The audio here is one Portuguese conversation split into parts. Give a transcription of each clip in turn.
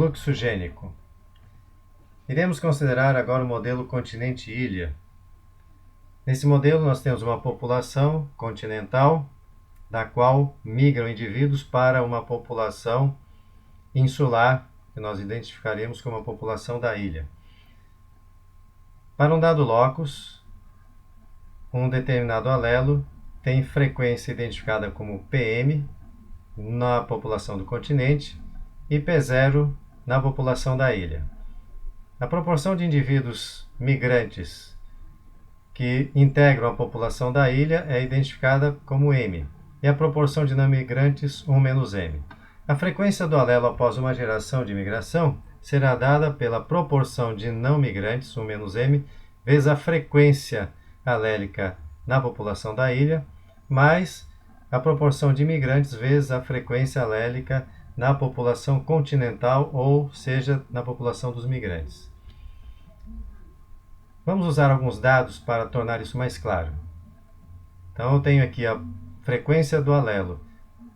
fluxo gênico. Iremos considerar agora o modelo continente-ilha. Nesse modelo nós temos uma população continental, da qual migram indivíduos para uma população insular, que nós identificaremos como a população da ilha. Para um dado locus, um determinado alelo tem frequência identificada como PM na população do continente e P0 na população da ilha. A proporção de indivíduos migrantes que integram a população da ilha é identificada como M, e a proporção de não migrantes 1 menos M. A frequência do alelo após uma geração de migração será dada pela proporção de não migrantes 1 menos M vezes a frequência alélica na população da ilha, mais a proporção de imigrantes vezes a frequência alélica na população continental, ou seja, na população dos migrantes. Vamos usar alguns dados para tornar isso mais claro. Então, eu tenho aqui a frequência do alelo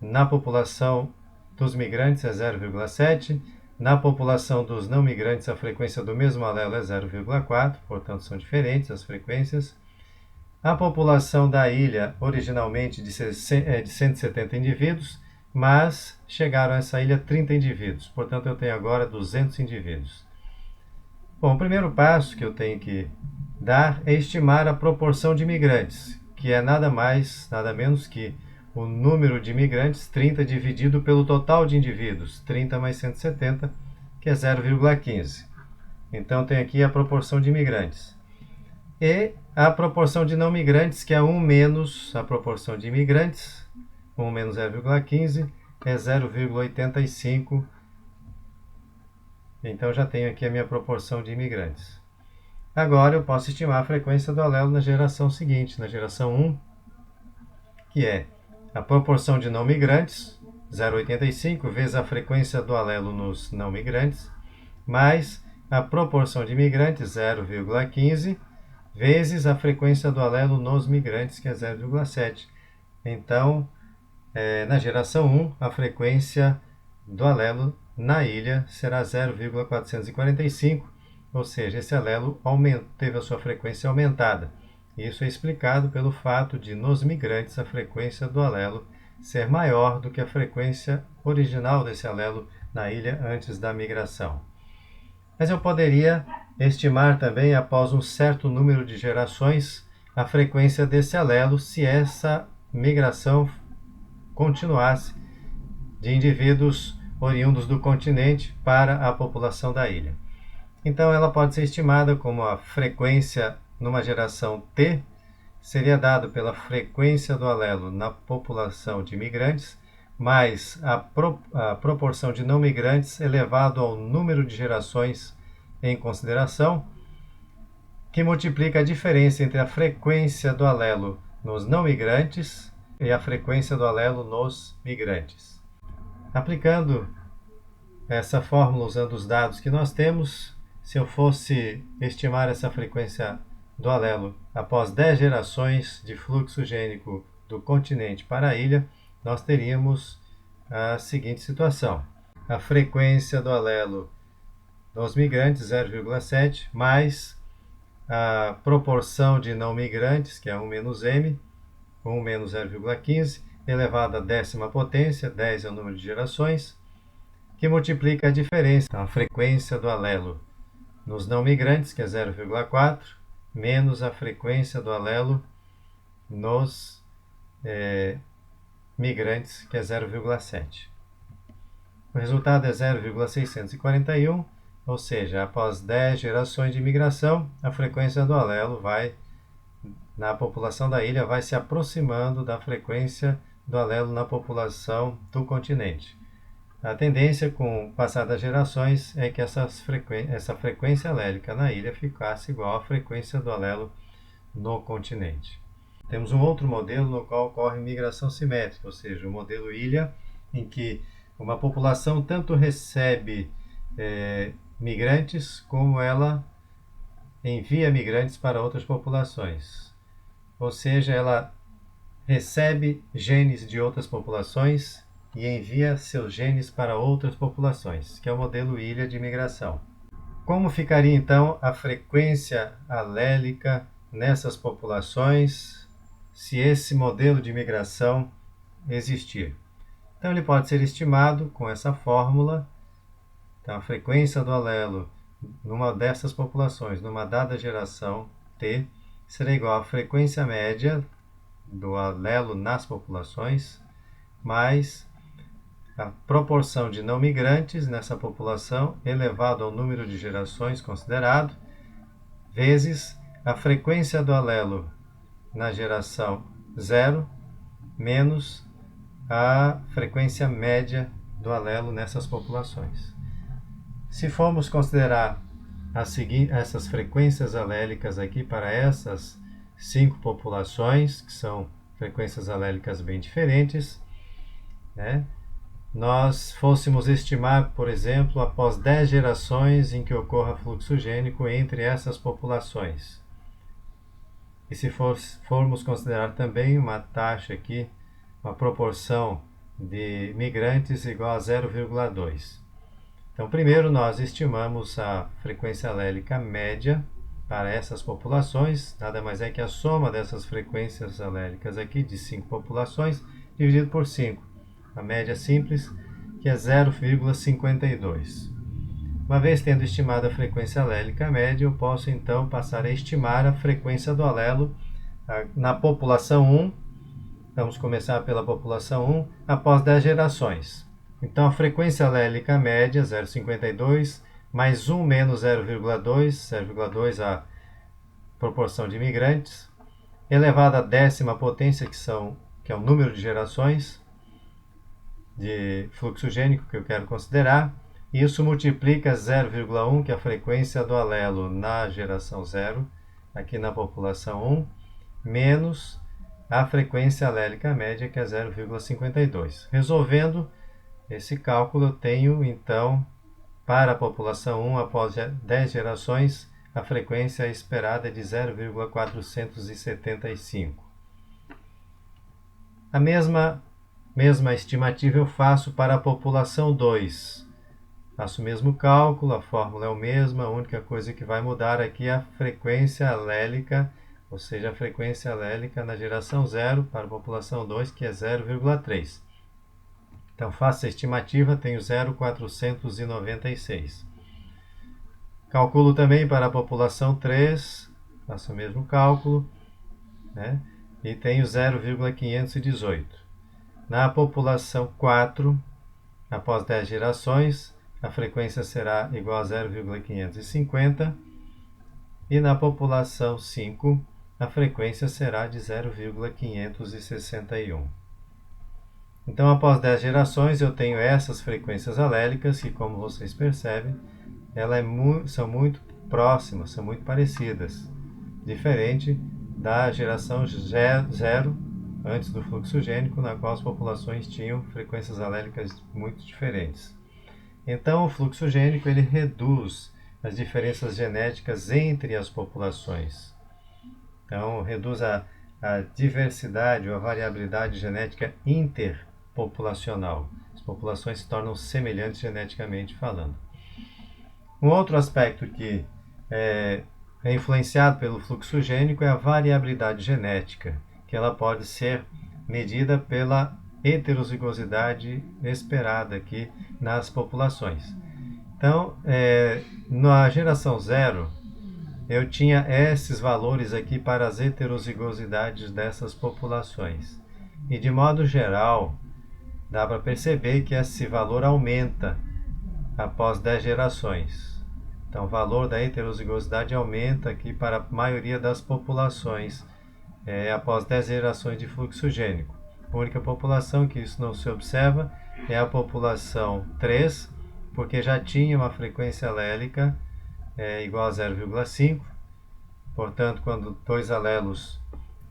na população dos migrantes é 0,7, na população dos não migrantes a frequência do mesmo alelo é 0,4, portanto são diferentes as frequências. A população da ilha, originalmente de 170 indivíduos, mas chegaram a essa ilha 30 indivíduos, portanto eu tenho agora 200 indivíduos. Bom, o primeiro passo que eu tenho que dar é estimar a proporção de imigrantes, que é nada mais, nada menos que o número de imigrantes, 30 dividido pelo total de indivíduos, 30 mais 170, que é 0,15. Então, tem aqui a proporção de imigrantes. E a proporção de não migrantes, que é 1 menos a proporção de imigrantes, 1 menos 0,15, é 0,85. Então, já tenho aqui a minha proporção de imigrantes. Agora, eu posso estimar a frequência do alelo na geração seguinte, na geração 1, que é a proporção de não migrantes, 0,85, vezes a frequência do alelo nos não migrantes, mais a proporção de migrantes, 0,15, vezes a frequência do alelo nos migrantes, que é 0,7. Então, na geração 1, a frequência do alelo na ilha será 0,445, ou seja, esse alelo teve a sua frequência aumentada. Isso é explicado pelo fato de, nos migrantes, a frequência do alelo ser maior do que a frequência original desse alelo na ilha antes da migração. Mas eu poderia estimar também, após um certo número de gerações, a frequência desse alelo se essa migração continuasse de indivíduos oriundos do continente para a população da ilha. Então, ela pode ser estimada como a frequência numa geração T seria dado pela frequência do alelo na população de migrantes, mais a proporção de não migrantes elevado ao número de gerações em consideração, que multiplica a diferença entre a frequência do alelo nos não migrantes e a frequência do alelo nos migrantes. Aplicando essa fórmula usando os dados que nós temos, se eu fosse estimar essa frequência do alelo após 10 gerações de fluxo gênico do continente para a ilha, nós teríamos a seguinte situação. A frequência do alelo nos migrantes, 0,7, mais a proporção de não migrantes, que é 1 menos M, 1 menos 0,15, elevado à 10ª potência, 10 é o número de gerações, que multiplica a diferença, a frequência do alelo nos não migrantes, que é 0,4, menos a frequência do alelo nos migrantes, que é 0,7. O resultado é 0,641, ou seja, após 10 gerações de migração, a frequência do alelo na população da ilha vai se aproximando da frequência do alelo na população do continente. A tendência com o passar das gerações é que essa frequência alélica na ilha ficasse igual à frequência do alelo no continente. Temos um outro modelo no qual ocorre migração simétrica, ou seja, o modelo ilha, em que uma população tanto recebe migrantes como ela envia migrantes para outras populações. Ou seja, ela recebe genes de outras populações e envia seus genes para outras populações, que é o modelo ilha de migração. Como ficaria então a frequência alélica nessas populações se esse modelo de migração existir? Então ele pode ser estimado com essa fórmula. Então a frequência do alelo numa dessas populações, numa dada geração T, será igual à frequência média do alelo nas populações, mais a proporção de não migrantes nessa população elevado ao número de gerações considerado, vezes a frequência do alelo na geração 0, menos a frequência média do alelo nessas populações. Se formos considerar essas frequências alélicas aqui para essas 5 populações, que são frequências alélicas bem diferentes, né? Nós fôssemos estimar, por exemplo, após 10 gerações em que ocorra fluxo gênico entre essas populações. E se formos considerar também uma taxa aqui, uma proporção de migrantes igual a 0,2. Então, primeiro nós estimamos a frequência alélica média para essas populações, nada mais é que a soma dessas frequências alélicas aqui de 5 populações dividido por 5. A média simples, que é 0,52. Uma vez tendo estimado a frequência alélica média, eu posso então passar a estimar a frequência do alelo na população 1. Vamos começar pela população 1, após 10 gerações. Então a frequência alélica média, 0,52, mais 1 menos 0,2, 0,2 a proporção de imigrantes, elevado à 10ª potência, que é o número de gerações de fluxo gênico que eu quero considerar. Isso multiplica 0,1, que é a frequência do alelo na geração 0, aqui na população 1, menos a frequência alélica média, que é 0,52. Resolvendo esse cálculo, eu tenho, então, para a população 1, após 10 gerações, a frequência esperada é de 0,475. A mesma estimativa eu faço para a população 2. Faço o mesmo cálculo, a fórmula é a mesma, a única coisa que vai mudar aqui é a frequência alélica, ou seja, a frequência alélica na geração 0 para a população 2, que é 0,3. Então, faço a estimativa, tenho 0,496. Calculo também para a população 3, faço o mesmo cálculo, né? E tenho 0,518. Na população 4, após 10 gerações, a frequência será igual a 0,550. E na população 5, a frequência será de 0,561. Então, após 10 gerações, eu tenho essas frequências alélicas que, como vocês percebem, elas são muito próximas, são muito parecidas, diferente da geração 0, antes do fluxo gênico, na qual as populações tinham frequências alélicas muito diferentes. Então, o fluxo gênico ele reduz as diferenças genéticas entre as populações. Então, reduz a diversidade ou a variabilidade genética interpopulacional. As populações se tornam semelhantes geneticamente falando. Um outro aspecto que é influenciado pelo fluxo gênico é a variabilidade genética, que ela pode ser medida pela heterozigosidade esperada aqui nas populações. Então, na geração 0, eu tinha esses valores aqui para as heterozigosidades dessas populações. E de modo geral, dá para perceber que esse valor aumenta após 10 gerações. Então, o valor da heterozigosidade aumenta aqui para a maioria das populações após 10 gerações de fluxo gênico. A única população que isso não se observa é a população 3, porque já tinha uma frequência alélica igual a 0,5. Portanto, quando dois alelos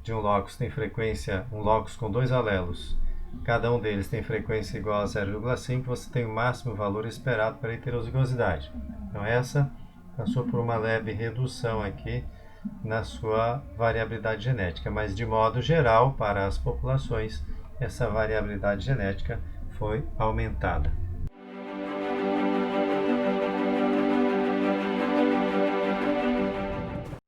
de um locus tem frequência, um locus com dois alelos, cada um deles tem frequência igual a 0,5, você tem o máximo valor esperado para a heterozigosidade. Então essa passou por uma leve redução aqui na sua variabilidade genética, mas de modo geral, para as populações, essa variabilidade genética foi aumentada.